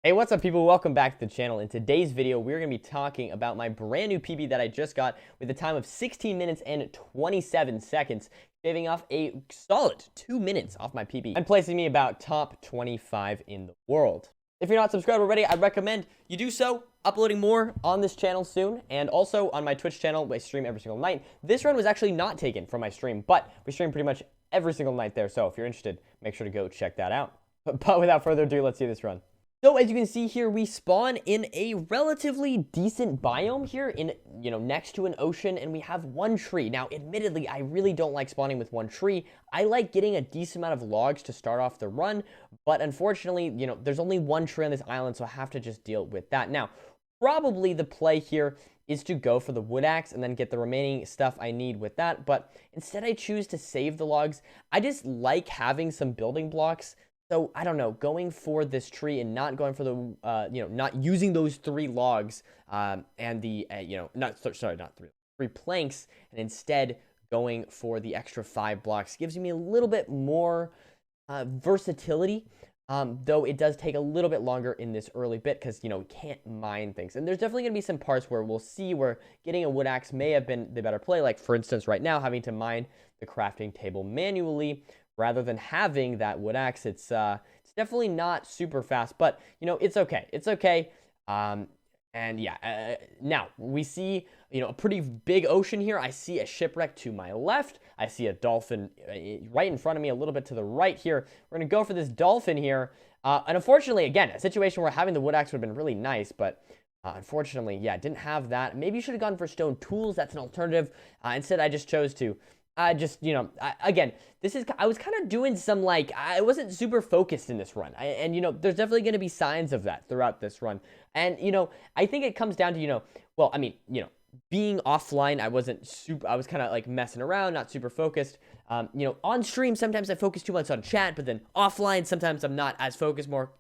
Hey, what's up, people? Welcome back to the channel. In today's video, we're going to be talking about my brand new PB that I just got with a time of 16 minutes and 27 seconds, shaving off a solid 2 minutes off my PB and placing me about top 25 in the world. If you're not subscribed already, I'd recommend you do so. Uploading more on this channel soon, and also on my Twitch channel, I stream every single night. This run was actually not taken from my stream, but we stream pretty much every single night there, so if you're interested, make sure to go check that out. But without further ado, let's see this run. So as you can see here, we spawn in a relatively decent biome here in, next to an ocean, and we have one tree. Now, admittedly, I really don't like spawning with one tree. I like getting a decent amount of logs to start off the run, but unfortunately, there's only one tree on this island, so I have to just deal with that. Now, probably the play here is to go for the wood axe and then get the remaining stuff I need with that, but instead I choose to save the logs. I just like having some building blocks. So, I don't know, going for this tree and not going for the, not using those 3 logs and the, not 3 planks, and instead going for the extra 5 blocks gives me a little bit more versatility, though it does take a little bit longer in this early bit because, we can't mine things. And there's definitely going to be some parts where we'll see where getting a wood axe may have been the better play, like, for instance, right now, having to mine the crafting table manually rather than having that wood axe. It's definitely not super fast, but it's okay. It's okay. And yeah, now we see a pretty big ocean here. I see a shipwreck to my left. I see a dolphin right in front of me, a little bit to the right here. We're gonna go for this dolphin here. And unfortunately, again, a situation where having the wood axe would have been really nice, but unfortunately, yeah, didn't have that. Maybe you should have gone for stone tools. That's an alternative. Instead, I just chose to. Again, I was kind of doing some, I wasn't super focused in this run. There's definitely going to be signs of that throughout this run. And, I think it comes down to, being offline, I was kind of messing around, not super focused. On stream, sometimes I focus too much on chat, but then offline, sometimes I'm not as focused, more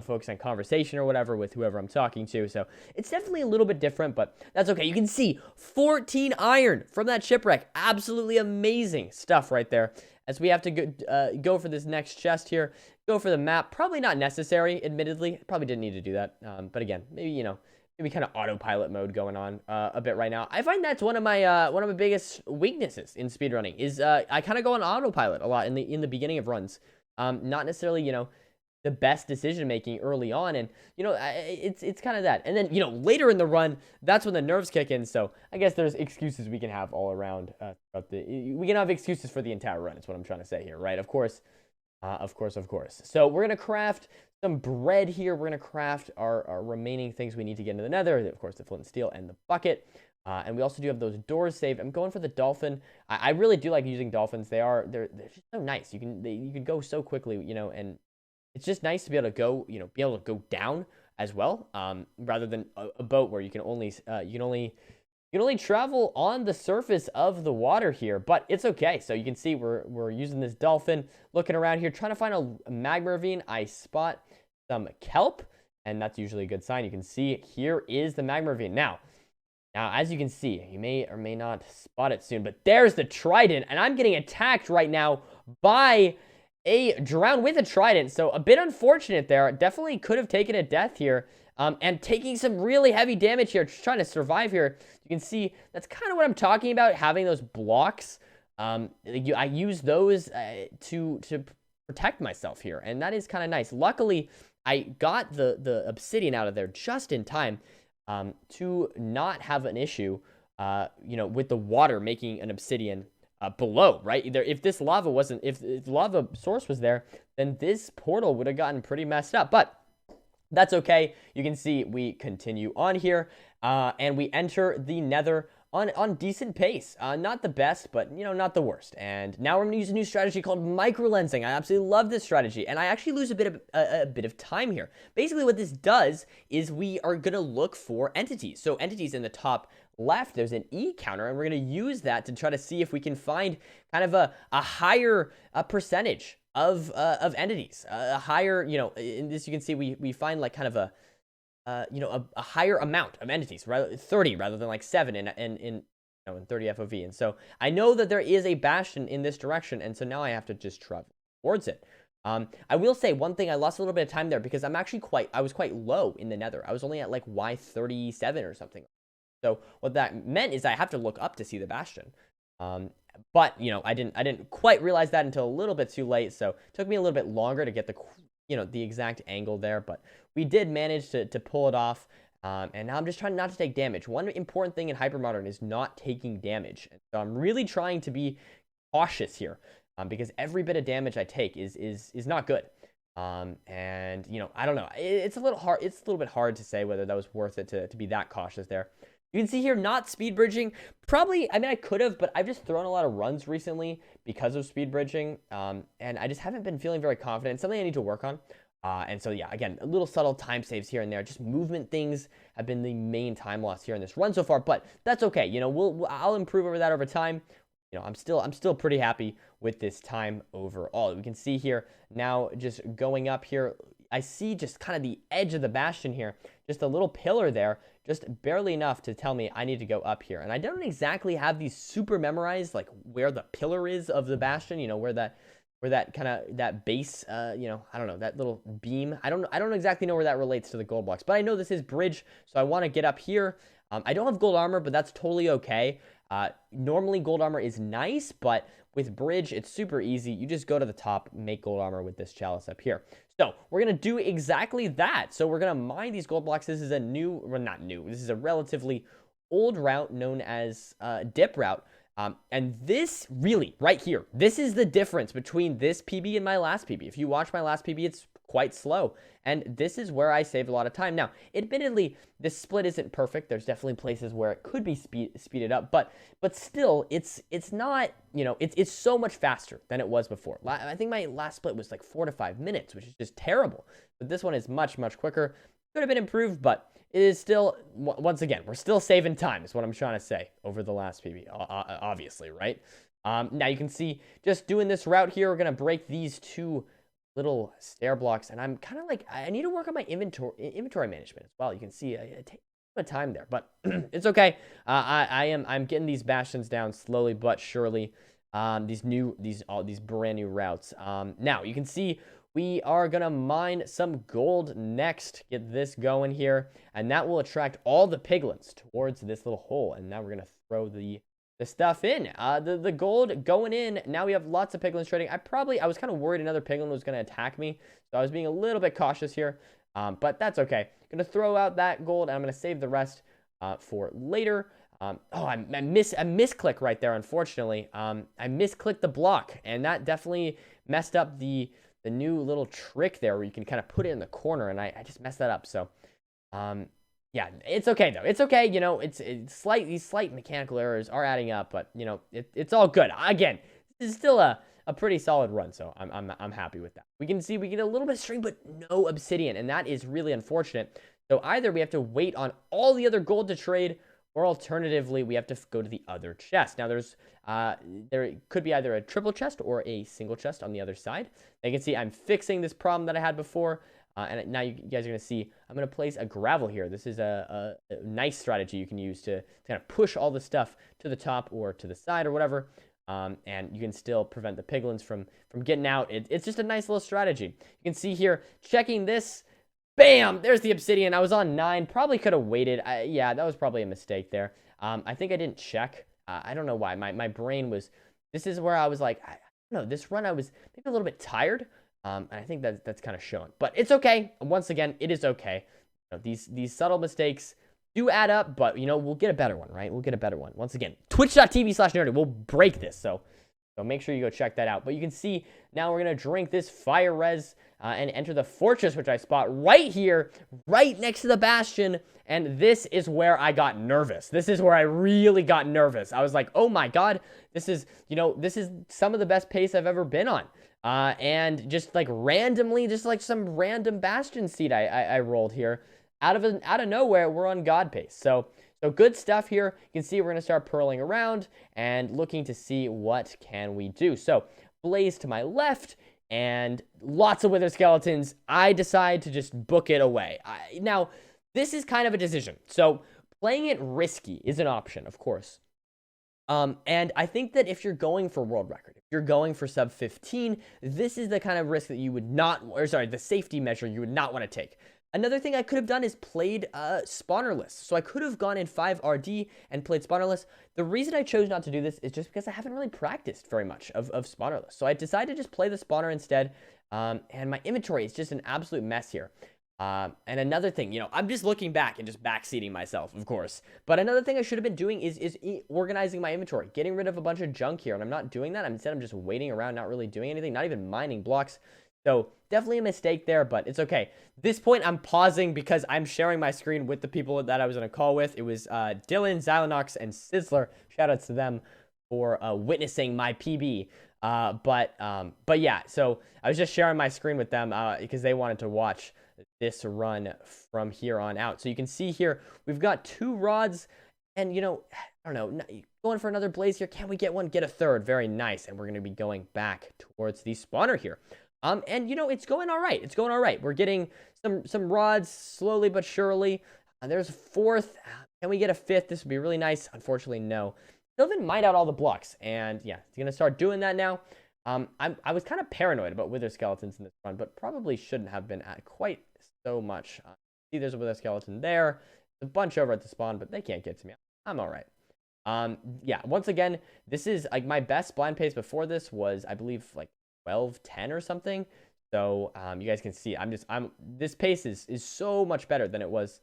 focus on conversation or whatever with whoever I'm talking to. So it's definitely a little bit different, but that's okay. You can see 14 iron from that shipwreck. Absolutely amazing stuff right there. As we have to go for this next chest here, go for the map. Probably not necessary, admittedly. Probably didn't need to do that. But again, maybe, maybe kind of autopilot mode going on a bit right now. I find that's one of my biggest weaknesses in speedrunning is I kind of go on autopilot a lot in the beginning of runs. Not necessarily, the best decision making early on, and it's kind of that. And then later in the run, that's when the nerves kick in. So I guess there's excuses we can have all around. We can have excuses for the entire run. Is what I'm trying to say here, right? Of course. So we're gonna craft some bread here. We're gonna craft our remaining things we need to get into the nether. Of course, the flint and steel and the bucket. And we also do have those doors saved. I'm going for the dolphin. I really do like using dolphins. They're just so nice. You can go so quickly, and it's just nice to be able to go, be able to go down as well, rather than a boat where you can only travel on the surface of the water here. But it's okay. So you can see we're using this dolphin, looking around here, trying to find a magma ravine. I spot some kelp, and that's usually a good sign. You can see here is the magma ravine. Now, as you can see, you may or may not spot it soon, but there's the trident, and I'm getting attacked right now by a drown with a trident. So a bit unfortunate there. Definitely could have taken a death here, and taking some really heavy damage here, just trying to survive here. You can see that's kind of what I'm talking about, having those blocks. I use those to protect myself here, and that is kind of nice. Luckily, I got the obsidian out of there just in time to not have an issue, with the water making an obsidian below, right? If this lava wasn't, if the lava source was there, then this portal would have gotten pretty messed up. But that's okay. You can see we continue on here, and we enter the nether on decent pace. Not the best, but not the worst. And now we're gonna use a new strategy called microlensing. I absolutely love this strategy, and I actually lose a bit of time here. Basically, what this does is we are gonna look for entities. So entities in the top left, there's an E counter, and we're going to use that to try to see if we can find kind of a higher percentage of entities, a higher, in this you can see we find like kind of a higher amount of entities, right? 30 rather than like 7 in 30 FOV. And so I know that there is a bastion in this direction, and so now I have to just travel towards it. I will say one thing, I lost a little bit of time there because I was quite low in the nether. I was only at like Y37 or something. So what that meant is I have to look up to see the bastion. But, you know, I didn't quite realize that until a little bit too late. So it took me a little bit longer to get the exact angle there, but we did manage to pull it off. And now I'm just trying not to take damage. One important thing in Hypermodern is not taking damage. So I'm really trying to be cautious here, because every bit of damage I take is not good. And, you know, I don't know. It's a little hard. It's a little bit hard to say whether that was worth it to be that cautious there. You can see here, not speed bridging. Probably, I mean, I could have, but I've just thrown a lot of runs recently because of speed bridging. And I just haven't been feeling very confident. It's something I need to work on. And so, yeah, again, a little subtle time saves here and there. Just movement things have been the main time loss here in this run so far, but that's okay. You know, I'll improve over that over time. You know, I'm still pretty happy with this time overall. We can see here now, just going up here, I see just kind of the edge of the bastion here, just a little pillar there, just barely enough to tell me I need to go up here. And I don't exactly have these super memorized, like where the pillar is of the bastion, you know, where that kind of, that base, you know, I don't know, that little beam. I don't exactly know where that relates to the gold blocks, but I know this is bridge, so I want to get up here. I don't have gold armor, but that's totally okay. Normally gold armor is nice, but with bridge, it's super easy. You just go to the top, make gold armor with this chalice up here. So we're going to do exactly that. So we're going to mine these gold blocks. This is a new, well, not new. This is a relatively old route known as dip route. And this really, right here, this is the difference between this PB and my last PB. If you watch my last PB, it's quite slow. And this is where I saved a lot of time. Now, admittedly, this split isn't perfect. There's definitely places where it could be speeded up, but still, it's not, you know, it's so much faster than it was before. I think my last split was like 4 to 5 minutes, which is just terrible. But this one is much, much quicker. Could have been improved, but it is still, once again, we're still saving time is what I'm trying to say over the last PB, obviously, right? Now you can see just doing this route here, we're going to break these two little stair blocks, and I'm kind of like, I need to work on my inventory management as well. You can see I take a bit of time there, but it's okay. I'm getting these bastions down slowly but surely. These brand new routes. Now you can see we are gonna mine some gold next. Get this going here, and that will attract all the piglins towards this little hole. And now we're gonna throw the stuff in. The gold going in. Now we have lots of piglins trading. I was kind of worried another piglin was gonna attack me, so I was being a little bit cautious here. But that's okay. Gonna throw out that gold, and I'm gonna save the rest for later. Oh, I misclick right there, unfortunately. I misclicked the block, and that definitely messed up the new little trick there where you can kind of put it in the corner, and I just messed that up. So, yeah, it's okay, though. It's okay, you know, these slight mechanical errors are adding up, but, you know, it's all good. Again, this is still a pretty solid run, so I'm happy with that. We can see we get a little bit of string, but no obsidian, and that is really unfortunate. So either we have to wait on all the other gold to trade, or alternatively, we have to go to the other chest. Now, there could be either a triple chest or a single chest on the other side. Now, you can see I'm fixing this problem that I had before. And now you guys are going to see I'm going to place a gravel here. This is a nice strategy you can use to kind of push all the stuff to the top or to the side or whatever. And you can still prevent the piglins from getting out. It's just a nice little strategy. You can see here, checking this. Bam! There's the obsidian. I was on 9. Probably could have waited. Yeah, that was probably a mistake there. I think I didn't check. I don't know why. My brain was... This is where I was like, I don't know. This run, I was maybe a little bit tired. And I think that's kind of shown. But it's okay. Once again, it is okay. You know, these subtle mistakes do add up. But, you know, we'll get a better one, right? We'll get a better one. Once again, twitch.tv/nerdy. We'll break this. So make sure you go check that out. But you can see now we're going to drink this fire res and enter the fortress, which I spot right here, right next to the bastion. And this is where I got nervous. This is where I really got nervous. I was like, oh my God, this is some of the best pace I've ever been on. And just like randomly, just like some random bastion seed I rolled here out of nowhere, we're on God pace. So good stuff here. You can see we're going to start purling around and looking to see what can we do. So blaze to my left and lots of wither skeletons. I decide to just book it away. Now, this is kind of a decision. So playing it risky is an option, of course. And I think that if you're going for world record, if you're going for sub 15, this is the kind of risk that you would not, or sorry, the safety measure you would not want to take. Another thing I could have done is played spawnerless. So I could have gone in 5 RD and played spawnerless. The reason I chose not to do this is just because I haven't really practiced very much of spawnerless. So I decided to just play the spawner instead. And my inventory is just an absolute mess here. And another thing, you know, I'm just looking back and just backseating myself, of course. But another thing I should have been doing is organizing my inventory, getting rid of a bunch of junk here. And I'm not doing that. Instead, I'm just waiting around, not really doing anything, not even mining blocks. So definitely a mistake there, but it's okay. This point, I'm pausing because I'm sharing my screen with the people that I was in a call with. It was Dylan, Xylonox, and Sizzler. Shoutouts to them for witnessing my PB. But yeah, so I was just sharing my screen with them because they wanted to watch this run from here on out. So you can see here, we've got 2 rods, and, you know, I don't know, going for another blaze here. Can we get one? Get a third. Very nice. And we're going to be going back towards the spawner here. And, you know, it's going all right. It's going all right. We're getting some rods slowly but surely. There's a 4th. Can we get a 5th? This would be really nice. Unfortunately, no. Still didn't mine out all the blocks. And, yeah, it's going to start doing that now. I was kind of paranoid about wither skeletons in this run, but probably shouldn't have been at quite so much. See, there's a wither skeleton there. There's a bunch over at the spawn, but they can't get to me. I'm all right. Yeah, once again, this is, like, my best blind pace before this was, I believe, like, 12:10 or something. So you guys can see this pace is so much better than it was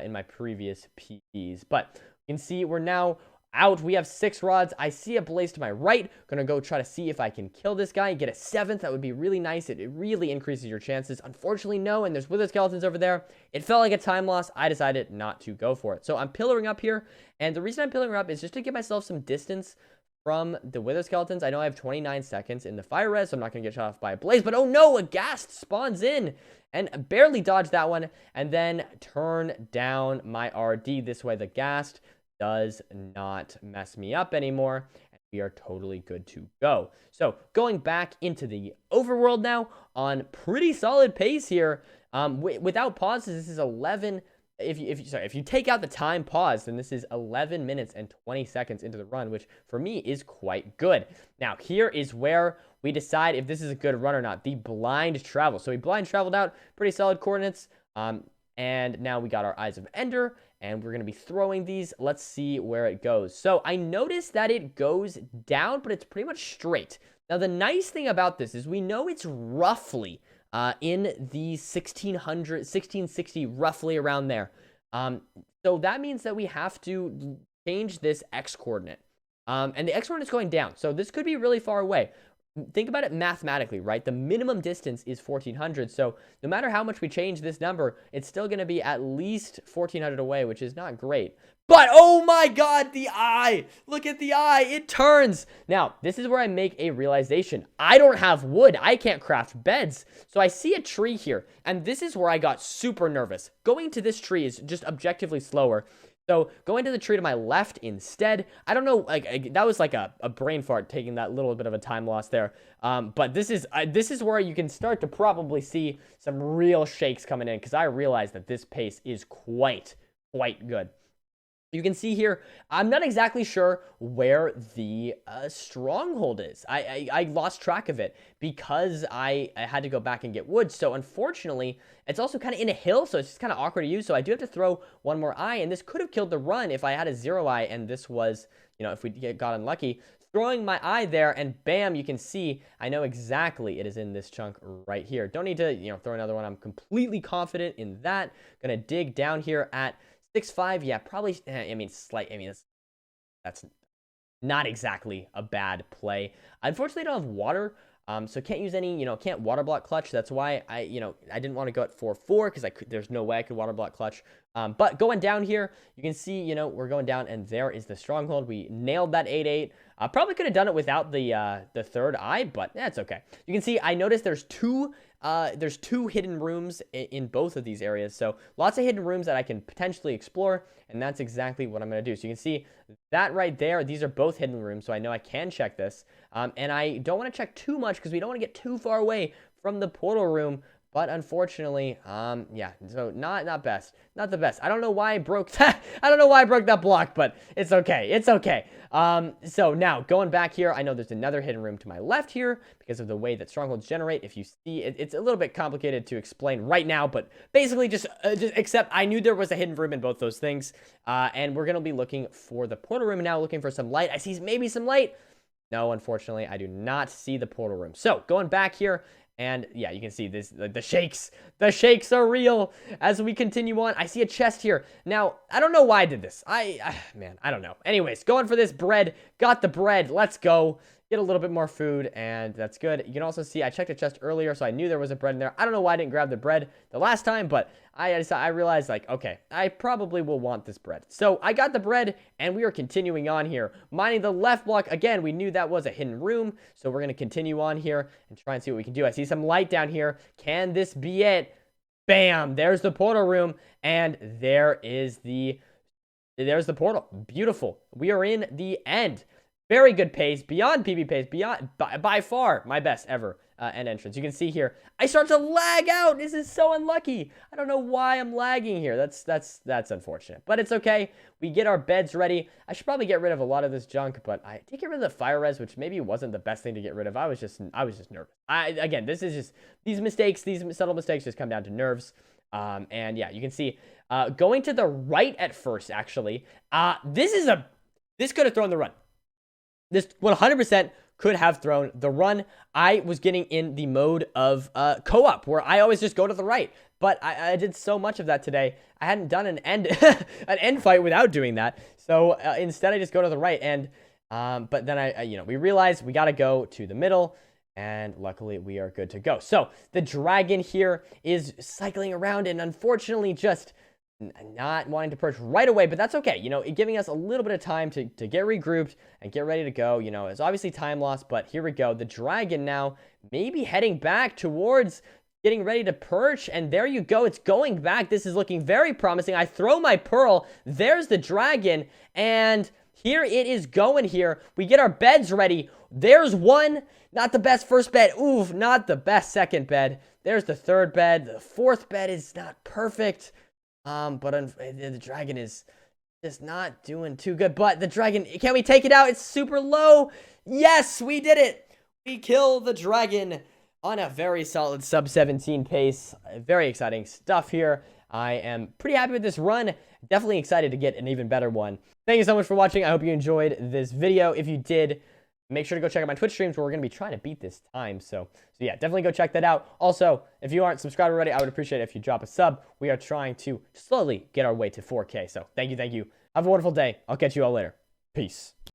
in my previous PBs. But you can see we're now out. We have 6 rods. I see a blaze to my right. Gonna go try to see if I can kill this guy and get a 7th. That would be really nice. It really increases your chances. Unfortunately, no, and there's wither skeletons over there. It felt like a time loss. I decided not to go for it. So I'm pillaring up here, and the reason I'm pillaring up is just to give myself some distance from the wither skeletons. I know I have 29 seconds in the fire res, so I'm not going to get shot off by a blaze. But oh no, a ghast spawns in and barely dodged that one. And then turn down my RD. This way the ghast does not mess me up anymore. And we are totally good to go. So going back into the overworld now on pretty solid pace here. Without pauses, this is 11. If you take out the time pause, then this is 11 minutes and 20 seconds into the run, which for me is quite good. Now, here is where we decide if this is a good run or not. The blind travel. So we blind traveled out, pretty solid coordinates. And now we got our Eyes of Ender, and we're going to be throwing these. Let's see where it goes. So I noticed that it goes down, but it's pretty much straight. Now, the nice thing about this is we know it's roughly in the 1660, roughly around there. So that means that we have to change this X coordinate. And the X coordinate is going down. So this could be really far away. Think about it mathematically, right? The minimum distance is 1400. So no matter how much we change this number, it's still going to be at least 1400 away, which is not great. But, oh my god, the eye! Look at the eye! It turns! Now, this is where I make a realization. I don't have wood. I can't craft beds. So I see a tree here, and this is where I got super nervous. Going to this tree is just objectively slower. So going to the tree to my left instead, I don't know, like that was like a brain fart taking that little bit of a time loss there. But this is where you can start to probably see some real shakes coming in, because I realize that this pace is quite good. You can see here, I'm not exactly sure where the stronghold is. I lost track of it because I had to go back and get wood. So unfortunately, it's also kind of in a hill, so it's just kind of awkward to use. So I do have to throw one more eye, and this could have killed the run if I had a 0 eye, and this was, you know, if we got unlucky. Throwing my eye there, and bam, you can see, I know exactly it is in this chunk right here. Don't need to, you know, throw another one. I'm completely confident in that. Gonna dig down here at 6.5, yeah, probably, that's not exactly a bad play. Unfortunately, I don't have water, so can't use any, you know, can't water block clutch. That's why I didn't want to go at 4.4, because there's no way I could water block clutch. But going down here, you can see, you know, we're going down, and there is the stronghold. We nailed that 8-8. Probably could have done it without the third eye, but that's okay. You can see, I noticed there's two hidden rooms in both of these areas, so lots of hidden rooms that I can potentially explore, and that's exactly what I'm going to do. So you can see that right there, these are both hidden rooms, so I know I can check this, and I don't want to check too much because we don't want to get too far away from the portal room, But unfortunately, yeah, so not best. Not the best. I don't know why I broke that. I don't know why I broke that block, but it's okay. It's okay. So now, going back here, I know there's another hidden room to my left here because of the way that strongholds generate. If you see, it's a little bit complicated to explain right now, but basically just accept I knew there was a hidden room in both those things. And we're going to be looking for the portal room now, looking for some light. I see maybe some light. No, unfortunately, I do not see the portal room. So, going back here, and yeah, you can see this, the shakes. The shakes are real. As we continue on, I see a chest here. Now, I don't know why I did this. Man, I don't know. Anyways, going for this bread. Got the bread. Let's go. Get a little bit more food, and that's good. You can also see I checked the chest earlier, so I knew there was a bread in there. I don't know why I didn't grab the bread the last time, but I realized, like, okay, I probably will want this bread. So I got the bread, and we are continuing on here. Mining the left block. Again, we knew that was a hidden room, so we're going to continue on here and try and see what we can do. I see some light down here. Can this be it? Bam! There's the portal room, and there's the portal. Beautiful. We are in the end. Very good pace, beyond PB pace, by far my best ever end entrance. You can see here, I start to lag out. This is so unlucky. I don't know why I'm lagging here. That's unfortunate, but it's okay. We get our beds ready. I should probably get rid of a lot of this junk, but I did get rid of the fire res, which maybe wasn't the best thing to get rid of. I was just nervous. Again, this is just these mistakes, these subtle mistakes just come down to nerves. And yeah, you can see going to the right at first. Actually, this could have thrown the run. This 100% could have thrown the run. I was getting in the mode of co-op, where I always just go to the right. But I did so much of that today. I hadn't done an end fight without doing that. So instead, I just go to the right. And but then we realized we got to go to the middle. And luckily, we are good to go. So the dragon here is cycling around, and unfortunately, just not wanting to perch right away, but that's okay. Giving us a little bit of time to get regrouped and get ready to go. It's obviously time loss, but here we go. The dragon now maybe heading back towards getting ready to perch, and there you go. It's going back. This is looking very promising. I throw my pearl. There's the dragon, and here it is going here. We get our beds ready. There's one. Not the best first bed. Oof, not the best second bed. There's the third bed. The fourth bed is not perfect. But the dragon is just not doing too good. But the dragon, can we take it out? It's super low. Yes, we did it. We kill the dragon on a very solid sub 17 pace. Very exciting stuff here. I am pretty happy with this run. Definitely excited to get an even better one. Thank you so much for watching. I hope you enjoyed this video. If you did, make sure to go check out my Twitch streams where we're going to be trying to beat this time. So yeah, definitely go check that out. Also, if you aren't subscribed already, I would appreciate it if you drop a sub. We are trying to slowly get our way to 4K. So thank you. Have a wonderful day. I'll catch you all later. Peace.